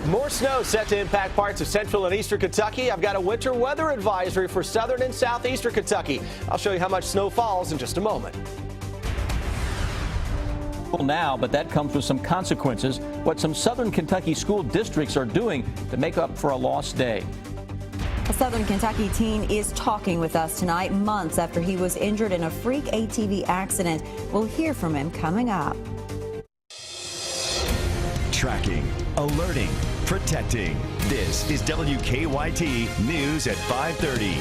More snow set to impact parts of central and eastern Kentucky. I've got a winter weather advisory for southern and southeastern Kentucky. I'll show you how much snow falls in just a moment. Now, but that comes with some consequences. What some southern Kentucky school districts are doing to make up for a lost day. A southern Kentucky teen is talking with us tonight, months after he was injured in a freak ATV accident. We'll hear from him coming up. Tracking, alerting, protecting. This is WKYT News at 5:30.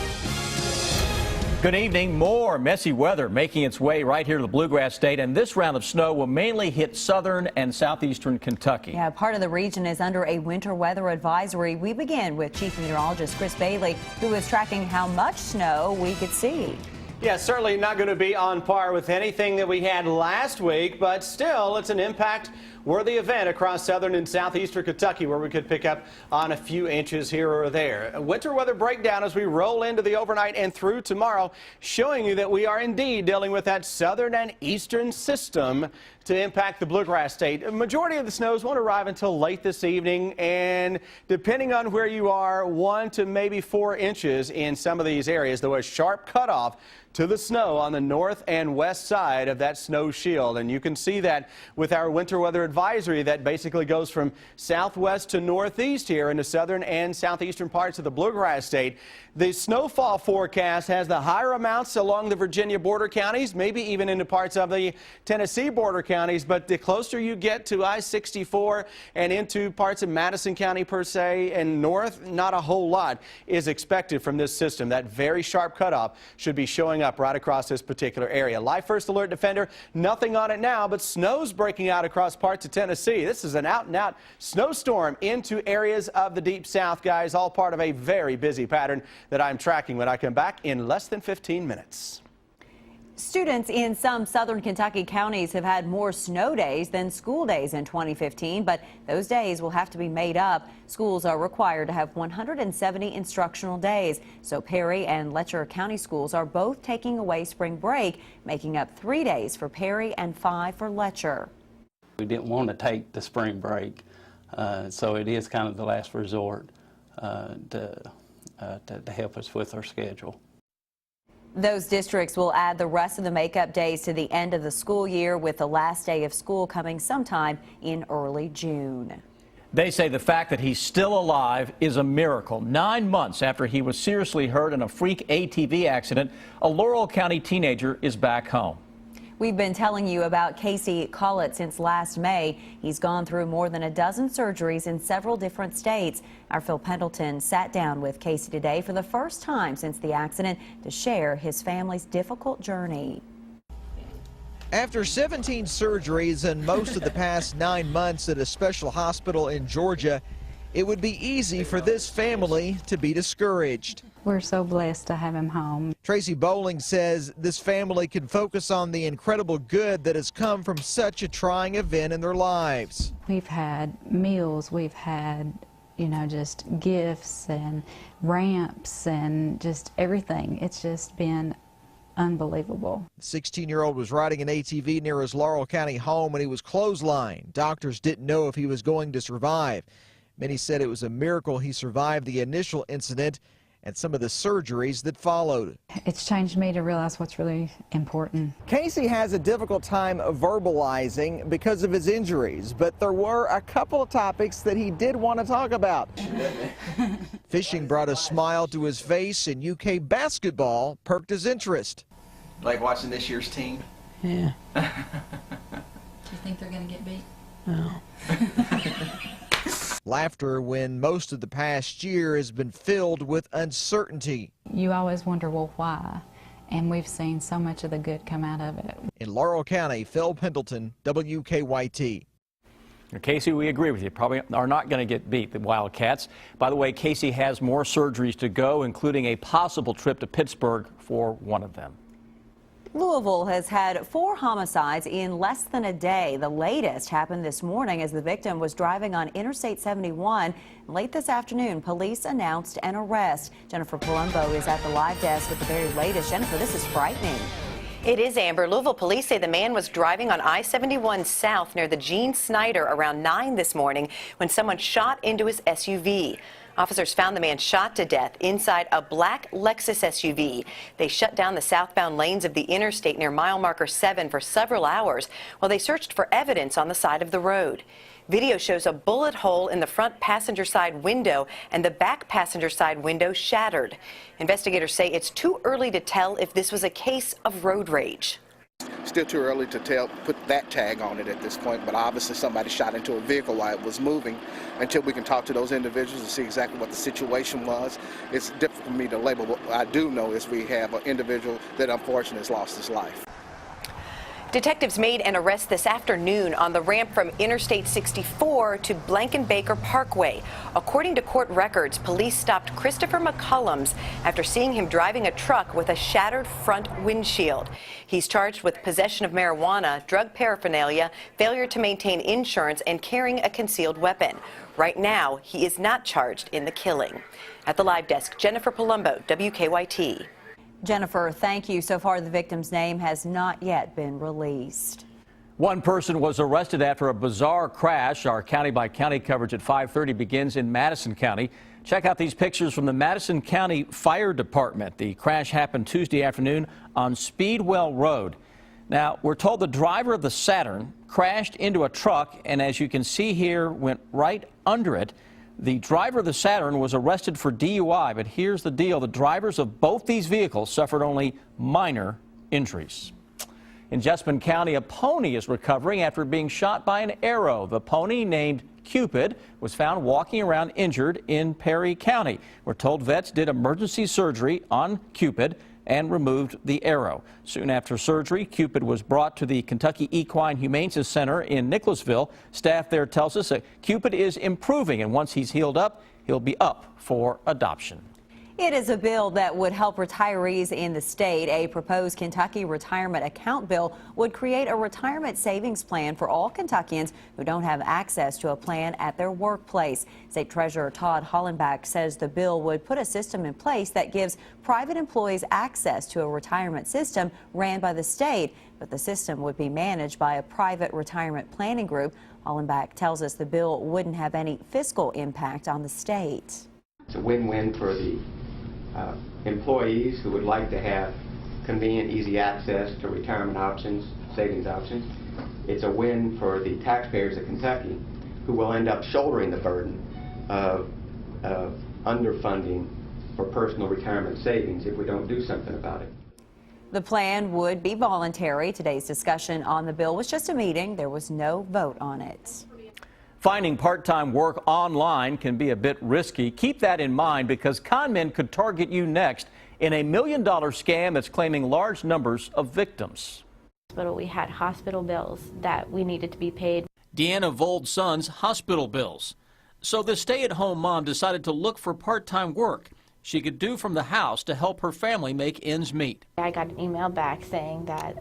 Good evening. More messy weather making its way right here to the Bluegrass State, and this round of snow will mainly hit southern and southeastern Kentucky. Yeah, part of the region is under a winter weather advisory. We begin with Chief Meteorologist Chris Bailey, who is tracking how much snow we could see. Yeah, certainly not going to be on par with anything that we had last week, but still it's an impact-worthy event across southern and southeastern Kentucky where we could pick up on a few inches here or there. A winter weather breakdown as we roll into the overnight and through tomorrow, showing you that we are indeed dealing with that southern and eastern system to impact the Bluegrass State. A majority of the snows won't arrive until late this evening, and depending on where you are, 1 to maybe 4 inches in some of these areas, though a sharp cutoff to the snow on the north and west side of that snow shield. And you can see that with our winter weather advisory that basically goes from southwest to northeast here in the southern and southeastern parts of the Bluegrass State. The snowfall forecast has the higher amounts along the Virginia border counties, maybe even into parts of the Tennessee border counties, but the closer you get to I-64 and into parts of Madison County per se and north, not a whole lot is expected from this system. That very sharp cutoff should be showing up right across this particular area. Live First Alert Defender, nothing on it now, but snow's breaking out across parts of Tennessee. This is an out-and-out snowstorm into areas of the Deep South, guys, all part of a very busy pattern that I'm tracking when I come back in less than 15 minutes. Students in some southern Kentucky counties have had more snow days than school days in 2015, but those days will have to be made up. Schools are required to have 170 instructional days, so Perry and Letcher County schools are both taking away spring break, making up 3 days for Perry and 5 for Letcher. We didn't want to take the spring break, so it is kind of the last resort to help us with our schedule. Those districts will add the rest of the makeup days to the end of the school year, with the last day of school coming sometime in early June. They say the fact that he's still alive is a miracle. 9 months after he was seriously hurt in a freak ATV accident, a Laurel County teenager is back home. We've been telling you about Casey Collett since last May. He's gone through more than a dozen surgeries in several different states. Our Phil Pendleton sat down with Casey today for the first time since the accident to share his family's difficult journey. After 17 surgeries and most of the past 9 months at a special hospital in Georgia, it would be easy for this family to be discouraged. We're so blessed to have him home. Tracy Bowling says this family can focus on the incredible good that has come from such a trying event in their lives. We've had meals, we've had, just gifts and ramps and just everything. It's just been unbelievable. The 16-year-old was riding an ATV near his Laurel County home when he was clotheslined. Doctors didn't know if he was going to survive. Many said it was a miracle he survived the initial incident and some of the surgeries that followed. It's changed me to realize what's really important. Casey has a difficult time verbalizing because of his injuries, but there were a couple of topics that he did want to talk about. Fishing brought a smile to his face, and UK basketball perked his interest. Like watching this year's team? Yeah. Do you think they're going to get beat? No. Laughter when most of the past year has been filled with uncertainty. You always wonder, well, why? And we've seen so much of the good come out of it. In Laurel County, Phil Pendleton, WKYT. Casey, we agree with you. Probably are not going to get beat, the Wildcats. By the way, Casey has more surgeries to go, including a possible trip to Pittsburgh for one of them. Louisville has had 4 homicides in less than a day. The latest happened this morning as the victim was driving on Interstate 71. Late this afternoon, police announced an arrest. Jennifer Palumbo is at the live desk with the very latest. Jennifer, this is frightening. It is Amber. Louisville police say the man was driving on I-71 south near the Gene Snyder around 9 this morning when someone shot into his SUV. Officers found the man shot to death inside a black Lexus SUV. They shut down the southbound lanes of the interstate near mile marker 7 for several hours while they searched for evidence on the side of the road. Video shows a bullet hole in the front passenger side window and the back passenger side window shattered. Investigators say it's too early to tell if this was a case of road rage. Still too early to put that tag on it at this point, but obviously somebody shot into a vehicle while it was moving. Until we can talk to those individuals and see exactly what the situation was, it's difficult for me to label. What I do know is we have an individual that unfortunately has lost his life. Detectives made an arrest this afternoon on the ramp from Interstate 64 to Blankenbaker Parkway. According to court records, police stopped Christopher McCullums after seeing him driving a truck with a shattered front windshield. He's charged with possession of marijuana, drug paraphernalia, failure to maintain insurance, and carrying a concealed weapon. Right now, he is not charged in the killing. At the live desk, Jennifer Palumbo, WKYT. Jennifer, thank you. So far, the victim's name has not yet been released. One person was arrested after a bizarre crash. Our county-by-county coverage at 5:30 begins in Madison County. Check out these pictures from the Madison County Fire Department. The crash happened Tuesday afternoon on Speedwell Road. Now, we're told the driver of the Saturn crashed into a truck, and as you can see here, went right under it. The driver of the Saturn was arrested for DUI, but here's the deal. The drivers of both these vehicles suffered only minor injuries. In Jessamine County, a pony is recovering after being shot by an arrow. The pony, named Cupid, was found walking around injured in Perry County. We're told vets did emergency surgery on Cupid and removed the arrow. Soon after surgery, Cupid was brought to the Kentucky Equine Humane Center in Nicholasville. Staff there tells us that Cupid is improving, and once he's healed up, he'll be up for adoption. It is a bill that would help retirees in the state. A proposed Kentucky retirement account bill would create a retirement savings plan for all Kentuckians who don't have access to a plan at their workplace. State Treasurer Todd Hollenbach says the bill would put a system in place that gives private employees access to a retirement system ran by the state, but the system would be managed by a private retirement planning group. Hollenbach tells us the bill wouldn't have any fiscal impact on the state. It's a win-win for the employees who would like to have convenient, easy access to retirement options, savings options. It's a win for the taxpayers of Kentucky who will end up shouldering the burden of underfunding for personal retirement savings if we don't do something about it. The plan would be voluntary. Today's discussion on the bill was just a meeting. There was no vote on it. Finding part-time work online can be a bit risky. Keep that in mind because con men could target you next in a $1 million scam that's claiming large numbers of victims. We had hospital bills that we needed to be paid. Deanna Vold's son's hospital bills. So the stay-at-home mom decided to look for part-time work she could do from the house to help her family make ends meet. I got an email back saying that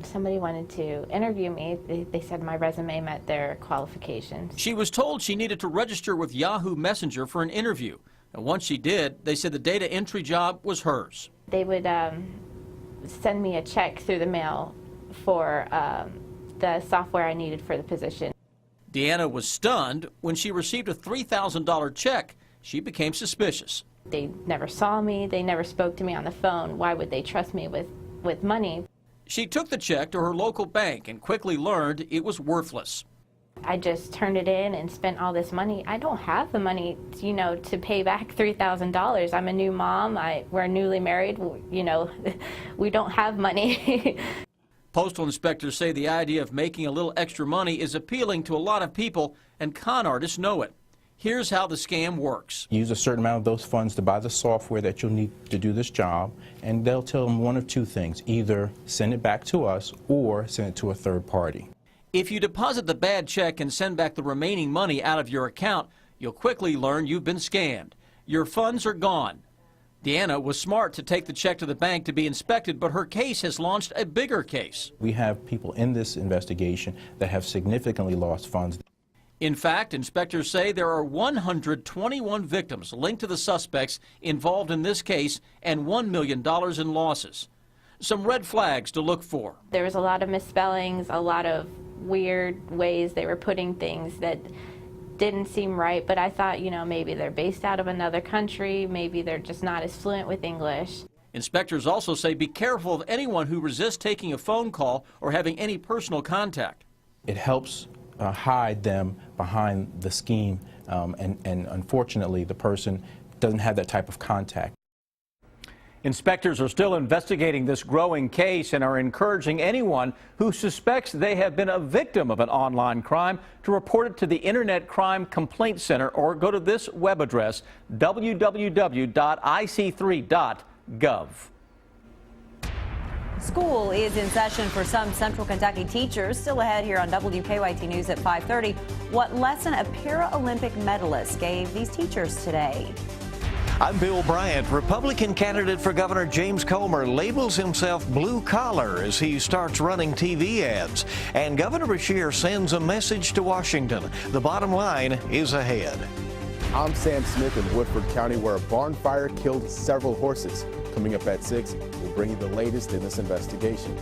somebody wanted to interview me. They said my resume met their qualifications. She was told she needed to register with Yahoo Messenger for an interview. And once she did, they said the data entry job was hers. They would send me a check through the mail for the software I needed for the position. Deanna was stunned when she received a $3,000 check. She became suspicious. They never saw me. They never spoke to me on the phone. Why would they trust me with money? She took the check to her local bank and quickly learned it was worthless. I just turned it in and spent all this money. I don't have the money, to pay back $3,000. I'm a new mom. We're newly married. We don't have money. Postal inspectors say the idea of making a little extra money is appealing to a lot of people, and con artists know it. Here's how the scam works. Use a certain amount of those funds to buy the software that you'll need to do this job, and they'll tell them one of two things. Either send it back to us or send it to a third party. If you deposit the bad check and send back the remaining money out of your account, you'll quickly learn you've been scammed. Your funds are gone. Deanna was smart to take the check to the bank to be inspected, but her case has launched a bigger case. We have people in this investigation that have significantly lost funds. In fact, inspectors say there are 121 victims linked to the suspects involved in this case and $1 million in losses. some red flags to look for. There was a lot of misspellings, a lot of weird ways they were putting things that didn't seem right, but I thought, you know, maybe they're based out of another country, maybe they're just not as fluent with English. Inspectors also say be careful of anyone who resists taking a phone call or having any personal contact. It helps hide them behind the scheme, and unfortunately the person doesn't have that type of contact. Inspectors are still investigating this growing case and are encouraging anyone who suspects they have been a victim of an online crime to report it to the Internet Crime Complaint Center or go to this web address, www.ic3.gov. School is in session for some Central Kentucky teachers. Still ahead here on WKYT News at 5:30. What lesson a Paralympic medalist gave these teachers today. I'm Bill Bryant. Republican candidate for Governor James Comer labels himself blue collar as he starts running TV ads. And Governor Beshear sends a message to Washington. The bottom line is ahead. I'm Sam Smith in Woodford County, where a barn fire killed several horses. Coming up at 6, we'll bring you the latest in this investigation.